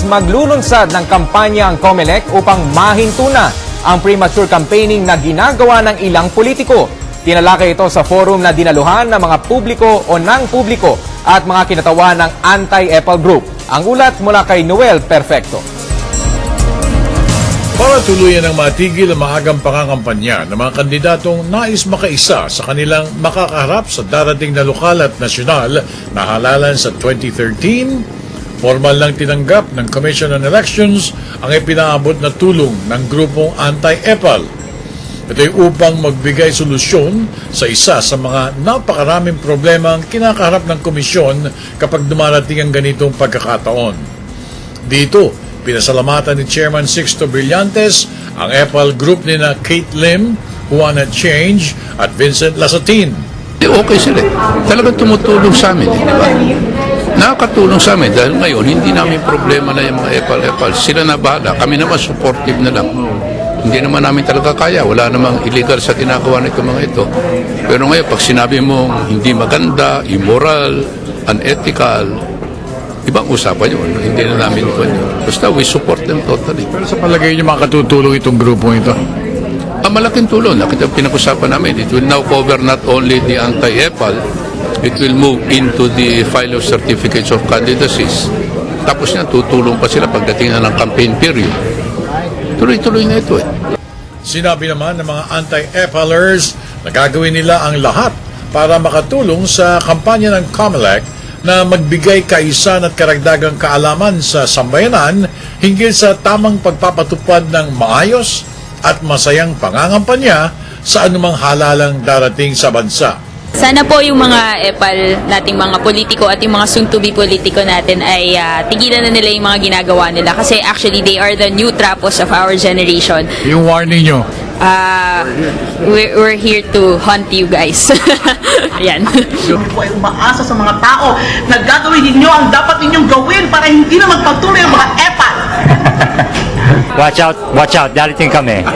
maglulunsad ng kampanya ang COMELEC upang mahinto na ang premature campaigning na ginagawa ng ilang politiko. Tinalakay ito sa forum na dinaluhan ng mga publiko o ng publiko at mga kinatawan ng Anti-EPAL Group. Ang ulat mula kay Noel Perfecto. Para tuluyan ng matigil ang maagang pangangampanya ng mga kandidatong nais makaisa sa kanilang makakaharap sa darating na lokal at nasyonal na halalan sa 2013, formal lang tinanggap ng Commission on Elections ang ipinaabot na tulong ng grupong Anti-EPAL. Ito'y upang magbigay solusyon sa isa sa mga napakaraming problema ang kinakaharap ng komisyon kapag dumarating ang ganitong pagkakataon. Dito, pinasalamatan ni Chairman Sixto Brillantes ang EPAL Group ni na Kate Lim, Juana Change at Vincent Lasatin. Okay sila. Talagang tumutulong sa amin, di ba? Nakakatulong sa amin dahil ngayon hindi namin problema na yung mga EPAL. Sila na bahala. Kami naman supportive na lang. Hindi naman namin talaga kaya. Wala namang illegal sa ginagawa nito mga ito. Pero ngayon, pag sinabi mong hindi maganda, immoral, unethical, ibang usapan yun. Hindi na namin ito. Basta we support them totally. Pero sa palagay niyo makatutulong itong grupo ito? Malaking tulong. Nakita pinag-usapan namin. It will now cover not only the anti-EPAL, it will move into the file of certificates of candidacies. Tapos niya, tutulong pa sila pagdating na ng campaign period. Tuloy-tuloy na ito eh. Sinabi naman ng mga anti-EPALers na gagawin nila ang lahat para makatulong sa kampanya ng COMELEC na magbigay kaisan at karagdagang kaalaman sa sambayanan hinggil sa tamang pagpapatupad ng maayos at masayang pangangampanya sa anumang halalang darating sa bansa. Sana po yung mga EPAL nating mga politiko at yung mga soon-to-be politiko natin ay tigilan na nila yung mga ginagawa nila. Kasi actually, they are the new trapos of our generation. Yung warning nyo? We're here to hunt you guys. Ayan. Po ay umaasa sa mga tao na gagawin ninyo ang dapat ninyong gawin para hindi na magpatuloy ang mga EPAL. Watch out, darating kami.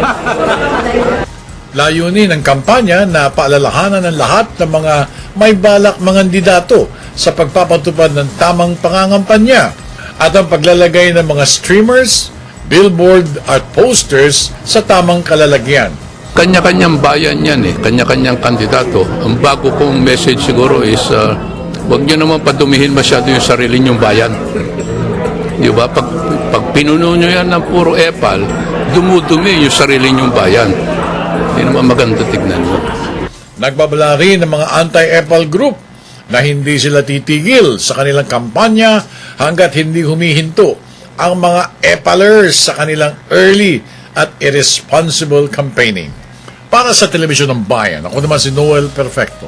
Layunin ng kampanya na paalalahanan ng lahat ng mga may balak mga kandidato sa pagpapatupad ng tamang pangangampanya at ang paglalagay ng mga streamers, billboard at posters sa tamang kalalagyan. Kanya-kanyang bayan yan eh, kanya-kanyang kandidato. Ang bago kong message siguro is, huwag nyo naman padumihin masyado yung sarili nyong bayan. Di ba? Pag pinuno nyo yan ng puro EPAL, dumudumi yung sarili nyong bayan. Hindi naman maganda tignan mo. Nagbabala rin ng mga anti-EPAL group na hindi sila titigil sa kanilang kampanya hanggat hindi humihinto ang mga EPALers sa kanilang early at irresponsible campaigning. Para sa Telebisyon ng Bayan, ako naman si Noel Perfecto.